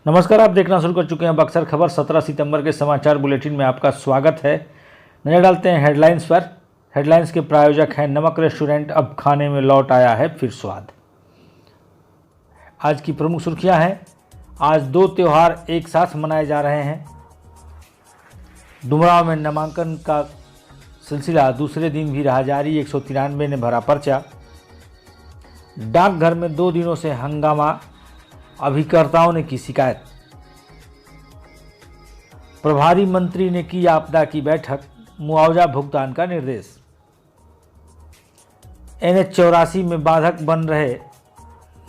नमस्कार, आप देखना शुरू कर चुके हैं बक्सर खबर। 17 सितंबर के समाचार बुलेटिन में आपका स्वागत है। नजर डालते हैं हेडलाइंस पर। हेडलाइंस के प्रायोजक हैं नमक रेस्टोरेंट, अब खाने में लौट आया है फिर स्वाद। आज की प्रमुख सुर्खियां हैं। आज दो त्यौहार एक साथ मनाए जा रहे हैं। डुमरांव में नामांकन का सिलसिला दूसरे दिन भी रहा जारी। 193 ने भरा पर्चा। डाकघर में 2 दिनों से हंगामा, अभिकर्ताओं ने की शिकायत। प्रभारी मंत्री ने की आपदा की बैठक, मुआवजा भुगतान का निर्देश। NH 84 में बाधक बन रहे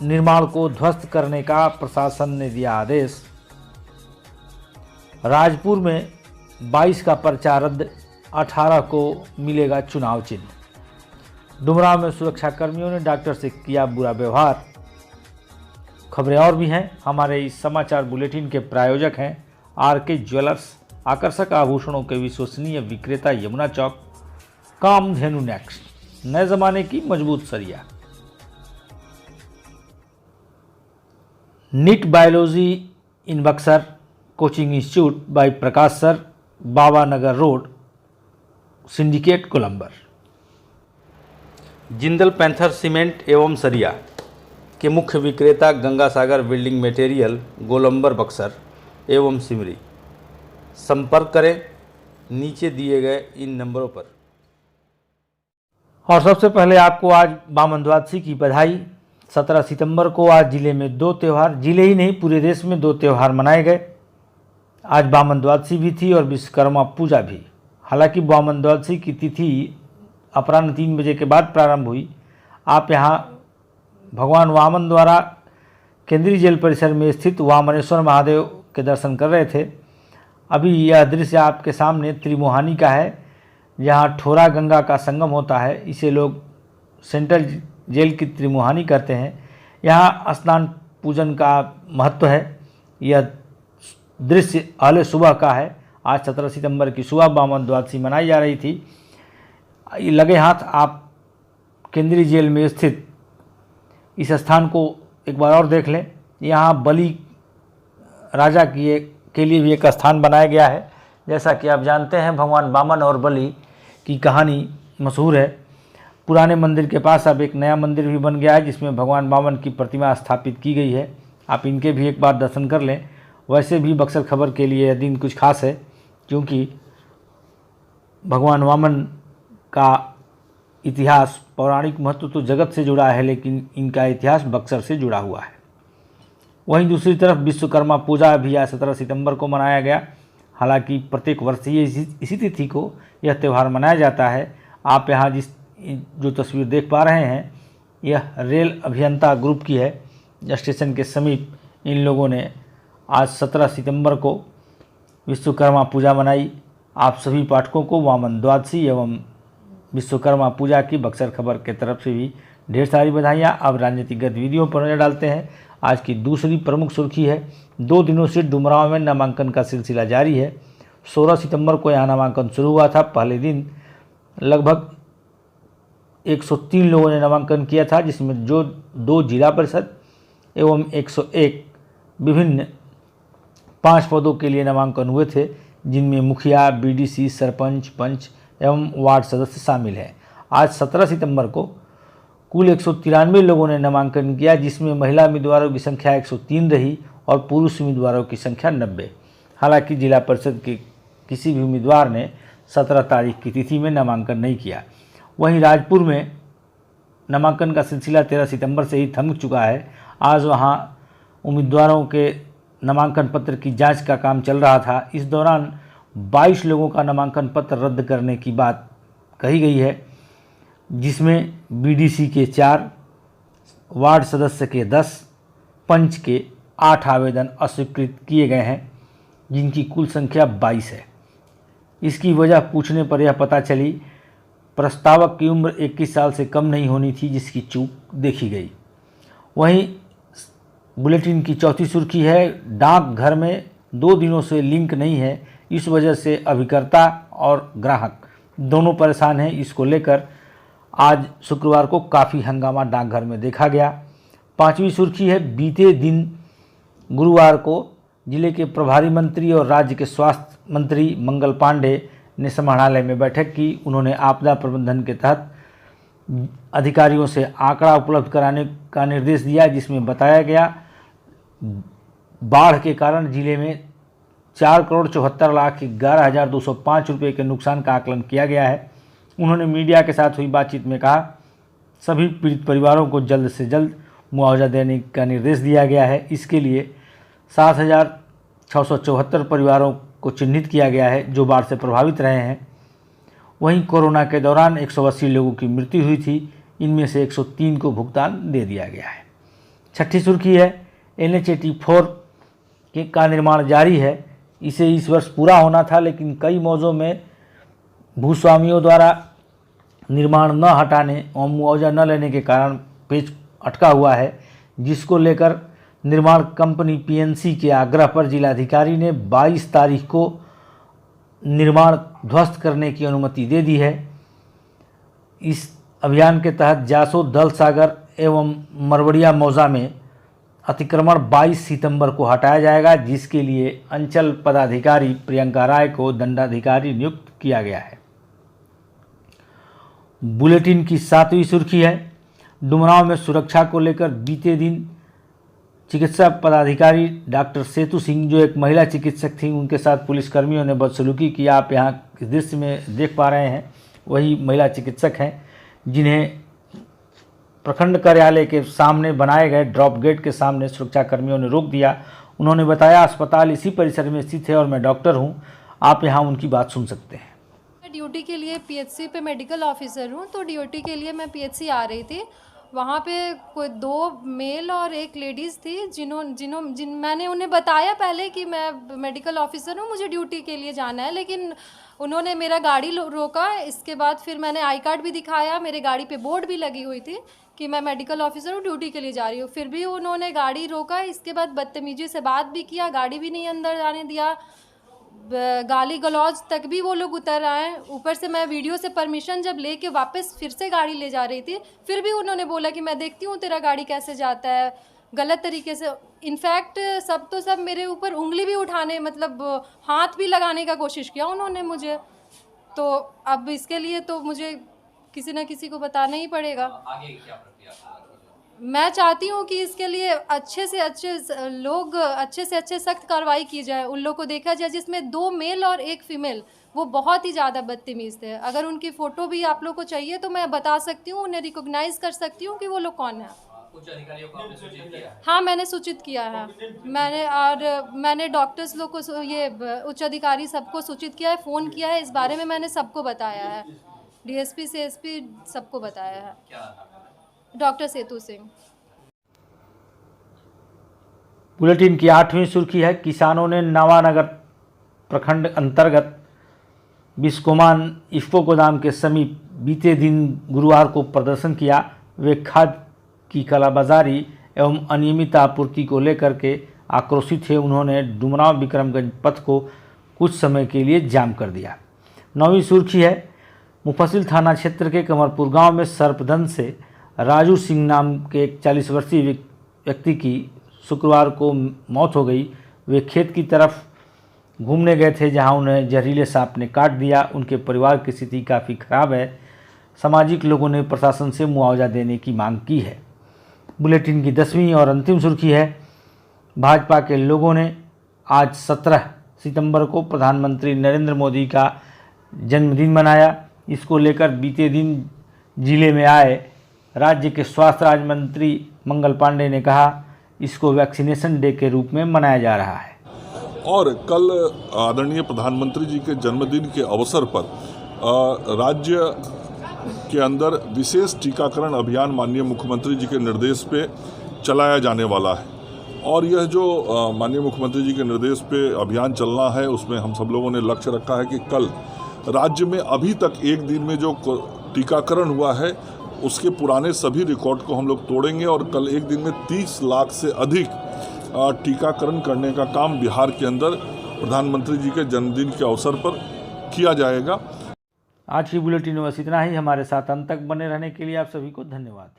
निर्माण को ध्वस्त करने का प्रशासन ने दिया आदेश। राजपुर में 22 का पर्चा रद्द, 18 को मिलेगा चुनाव चिन्ह। डुमरांव में सुरक्षा कर्मियों ने डॉक्टर से किया बुरा व्यवहार। खबरें और भी हैं। हमारे इस समाचार बुलेटिन के प्रायोजक हैं RK ज्वेलर्स, आकर्षक आभूषणों के विश्वसनीय विक्रेता, यमुना चौक। कामधेनु नेक्स्ट, नए जमाने की मजबूत सरिया। NEET biology in Buxar, coaching institute by Prakash sir, Baba Nagar road, syndicate कोलंबर। जिंदल पैंथर सीमेंट एवं सरिया के मुख्य विक्रेता गंगा सागर बिल्डिंग मटेरियल, गोलंबर बक्सर एवं सिमरी। संपर्क करें नीचे दिए गए इन नंबरों पर। और सबसे पहले आपको आज वामन द्वादशी की बधाई। 17 सितंबर को आज जिले में 2 त्यौहार, जिले ही नहीं पूरे देश में 2 त्यौहार मनाए गए। आज वामन द्वादशी भी थी और विश्वकर्मा पूजा भी। हालांकि वामन द्वादशी की तिथि अपराह्न 3 बजे के बाद प्रारंभ हुई। आप यहाँ भगवान वामन द्वारा केंद्रीय जेल परिसर में स्थित वामनेश्वर महादेव के दर्शन कर रहे थे। अभी यह दृश्य आपके सामने त्रिमोहानी का है, जहाँ ठोरा गंगा का संगम होता है। इसे लोग सेंट्रल जेल की त्रिमोहानी कहते हैं। यहाँ स्नान पूजन का महत्व है। यह दृश्य पहले सुबह का है। आज 17 सितंबर की सुबह वामन द्वादशी मनाई जा रही थी। लगे हाथ आप केंद्रीय जेल में स्थित इस स्थान को एक बार और देख लें। यहाँ बलि राजा के लिए भी एक स्थान बनाया गया है। जैसा कि आप जानते हैं, भगवान वामन और बलि की कहानी मशहूर है। पुराने मंदिर के पास अब एक नया मंदिर भी बन गया है, जिसमें भगवान वामन की प्रतिमा स्थापित की गई है। आप इनके भी एक बार दर्शन कर लें। वैसे भी बक्सर खबर के लिए यह दिन कुछ खास है, क्योंकि भगवान वामन का इतिहास, पौराणिक महत्व तो जगत से जुड़ा है, लेकिन इनका इतिहास बक्सर से जुड़ा हुआ है। वहीं दूसरी तरफ विश्वकर्मा पूजा भी आज 17 सितंबर को मनाया गया। हालांकि प्रत्येक वर्ष ही इसी तिथि को यह त्यौहार मनाया जाता है। आप यहाँ जो तस्वीर देख पा रहे हैं, यह रेल अभियंता ग्रुप की है। स्टेशन के समीप इन लोगों ने आज 17 सितंबर को विश्वकर्मा पूजा मनाई। आप सभी पाठकों को वामन द्वादशी एवं विश्वकर्मा पूजा की बक्सर खबर के तरफ से भी ढेर सारी बधाइयाँ। अब राजनीतिक गतिविधियों पर नजर डालते हैं। आज की दूसरी प्रमुख सुर्खी है, 2 दिनों से डुमरांव में नामांकन का सिलसिला जारी है। 16 सितंबर को यहाँ नामांकन शुरू हुआ था। पहले दिन लगभग 103 लोगों ने नामांकन किया था, जिसमें जो 2 जिला परिषद एवं 101 विभिन्न 5 पदों के लिए नामांकन हुए थे, जिनमें मुखिया, BDC, सरपंच, पंच एवं वार्ड सदस्य शामिल हैं। आज 17 सितंबर को कुल 193 लोगों ने नामांकन किया, जिसमें महिला उम्मीदवारों की संख्या 103 रही और पुरुष उम्मीदवारों की संख्या 90। हालांकि जिला परिषद के किसी भी उम्मीदवार ने 17 तारीख की तिथि में नामांकन नहीं किया। वहीं राजपुर में नामांकन का सिलसिला 13 सितंबर से ही थम चुका है। आज वहां उम्मीदवारों के नामांकन पत्र की जांच का काम चल रहा था। इस दौरान 22 लोगों का नामांकन पत्र रद्द करने की बात कही गई है, जिसमें BDC के 4, वार्ड सदस्य के 10, पंच के 8 आवेदन अस्वीकृत किए गए हैं, जिनकी कुल संख्या 22 है। इसकी वजह पूछने पर यह पता चली, प्रस्तावक की उम्र 21 साल से कम नहीं होनी थी, जिसकी चूक देखी गई। वहीं बुलेटिन की चौथी सुर्खी है, डाकघर में 2 दिनों से लिंक नहीं है। इस वजह से अभिकर्ता और ग्राहक दोनों परेशान हैं। इसको लेकर आज शुक्रवार को काफ़ी हंगामा डाकघर में देखा गया। 5वीं सुर्खी है, बीते दिन गुरुवार को जिले के प्रभारी मंत्री और राज्य के स्वास्थ्य मंत्री मंगल पांडे ने समाहरणालय में बैठक की। उन्होंने आपदा प्रबंधन के तहत अधिकारियों से आंकड़ा उपलब्ध कराने का निर्देश दिया, जिसमें बताया गया बाढ़ के कारण जिले में 4,74,11,205 रुपये के नुकसान का आकलन किया गया है। उन्होंने मीडिया के साथ हुई बातचीत में कहा, सभी पीड़ित परिवारों को जल्द से जल्द मुआवजा देने का निर्देश दिया गया है। इसके लिए 7,674 परिवारों को चिन्हित किया गया है जो बाढ़ से प्रभावित रहे हैं। वहीं कोरोना के दौरान 180 लोगों की मृत्यु हुई थी, इनमें से 103 को भुगतान दे दिया गया है। छठी सुर्खी है, NH-84 का निर्माण जारी है। इसे इस वर्ष पूरा होना था, लेकिन कई मौजों में भूस्वामियों द्वारा निर्माण न हटाने और मुआवजा न लेने के कारण पेच अटका हुआ है, जिसको लेकर निर्माण कंपनी PNC के आग्रह पर जिलाधिकारी ने 22 तारीख को निर्माण ध्वस्त करने की अनुमति दे दी है। इस अभियान के तहत जासो, दल सागर एवं मरवड़िया मौजा में अतिक्रमण 22 सितंबर को हटाया जाएगा, जिसके लिए अंचल पदाधिकारी प्रियंका राय को दंडाधिकारी नियुक्त किया गया है। बुलेटिन की 7वीं सुर्खी है, डुमरांव में सुरक्षा को लेकर बीते दिन चिकित्सा पदाधिकारी डॉक्टर सेतु सिंह, जो एक महिला चिकित्सक थी, उनके साथ पुलिसकर्मियों ने बदसलूकी की। आप यहाँ इस दृश्य में देख पा रहे हैं, वही महिला चिकित्सक हैं जिन्हें प्रखंड कार्यालय के सामने बनाए गए ड्रॉप गेट के सामने सुरक्षा कर्मियों ने रोक दिया। उन्होंने बताया, अस्पताल इसी परिसर में स्थित है और मैं डॉक्टर हूँ। आप यहाँ उनकी बात सुन सकते हैं। मैं ड्यूटी के लिए PHC पे मेडिकल ऑफिसर हूँ, तो ड्यूटी के लिए मैं PHC आ रही थी। वहाँ पे कोई 2 मेल और 1 लेडीज़ थी मैंने उन्हें बताया पहले कि मैं मेडिकल ऑफिसर हूँ, मुझे ड्यूटी के लिए जाना है, लेकिन उन्होंने मेरा गाड़ी रोका। इसके बाद फिर मैंने आई कार्ड भी दिखाया, मेरे गाड़ी पे बोर्ड भी लगी हुई थी कि मैं मेडिकल ऑफिसर हूँ, ड्यूटी के लिए जा रही हूँ। फिर भी उन्होंने गाड़ी रोका। इसके बाद बदतमीजी से बात भी किया, गाड़ी भी नहीं अंदर जाने दिया, गाली गलौज तक भी वो लोग उतर आए। ऊपर से मैं वीडियो से परमिशन जब लेके वापस फिर से गाड़ी ले जा रही थी, फिर भी उन्होंने बोला कि मैं देखती हूँ तेरा गाड़ी कैसे जाता है, गलत तरीके से। इनफैक्ट सब मेरे ऊपर उंगली भी उठाने, मतलब हाथ भी लगाने का कोशिश किया उन्होंने मुझे। तो अब इसके लिए तो मुझे किसी न किसी को बताना ही पड़ेगा। आगे क्या प्रक्रिया? मैं चाहती हूँ कि इसके लिए अच्छे से अच्छे सख्त कार्रवाई की जाए। उन लोग को देखा जाए जिसमें 2 मेल और 1 फीमेल, वो बहुत ही ज़्यादा बदतमीज़ थे। अगर उनकी फ़ोटो भी आप लोग को चाहिए तो मैं बता सकती हूँ, उन्हें रिकॉग्नाइज़ कर सकती हूँ कि वो लोग कौन है। उच्च अधिकारियों को आपने सूचित किया है? हाँ, मैंने सूचित किया है। मैंने डॉक्टर्स लोग को, ये उच्च अधिकारी सबको सूचित किया है, फ़ोन किया है। इस बारे में मैंने सबको बताया है, DSP से SP सबको बताया है। क्या नाम है? डॉक्टर सेतु सिंह। बुलेटिन की 8वीं सुर्खी है, किसानों ने नवानगर प्रखंड अंतर्गत बिस्कोमान इफ्को गोदाम के समीप बीते दिन गुरुवार को प्रदर्शन किया। वे खाद की कालाबाजारी एवं अनियमित आपूर्ति को लेकर के आक्रोशित थे। उन्होंने डुमरांव विक्रमगंज पथ को कुछ समय के लिए जाम कर दिया। 9वीं सुर्खी है, मुफस्सिल थाना क्षेत्र के कमरपुर गांव में सर्पदंश से राजू सिंह नाम के एक 40 वर्षीय व्यक्ति की शुक्रवार को मौत हो गई। वे खेत की तरफ घूमने गए थे, जहां उन्हें जहरीले सांप ने काट दिया। उनके परिवार की स्थिति काफ़ी खराब है। सामाजिक लोगों ने प्रशासन से मुआवजा देने की मांग की है। बुलेटिन की 10वीं और अंतिम सुर्खी है, भाजपा के लोगों ने आज 17 सितंबर को प्रधानमंत्री नरेंद्र मोदी का जन्मदिन मनाया। इसको लेकर बीते दिन जिले में आए राज्य के स्वास्थ्य राज्य मंत्री मंगल पांडे ने कहा, इसको वैक्सीनेशन डे के रूप में मनाया जा रहा है। और कल आदरणीय प्रधानमंत्री जी के जन्मदिन के अवसर पर राज्य के अंदर विशेष टीकाकरण अभियान माननीय मुख्यमंत्री जी के निर्देश पे चलाया जाने वाला है। और यह जो माननीय मुख्यमंत्री जी के निर्देश पे अभियान चलना है, उसमें हम सब लोगों ने लक्ष्य रखा है कि कल राज्य में अभी तक एक दिन में जो टीकाकरण हुआ है उसके पुराने सभी रिकॉर्ड को हम लोग तोड़ेंगे और कल एक दिन में 30 लाख से अधिक टीकाकरण करने का काम बिहार के अंदर प्रधानमंत्री जी के जन्मदिन के अवसर पर किया जाएगा। आज की बुलेटिन में बस इतना ही। हमारे साथ अंत तक बने रहने के लिए आप सभी को धन्यवाद।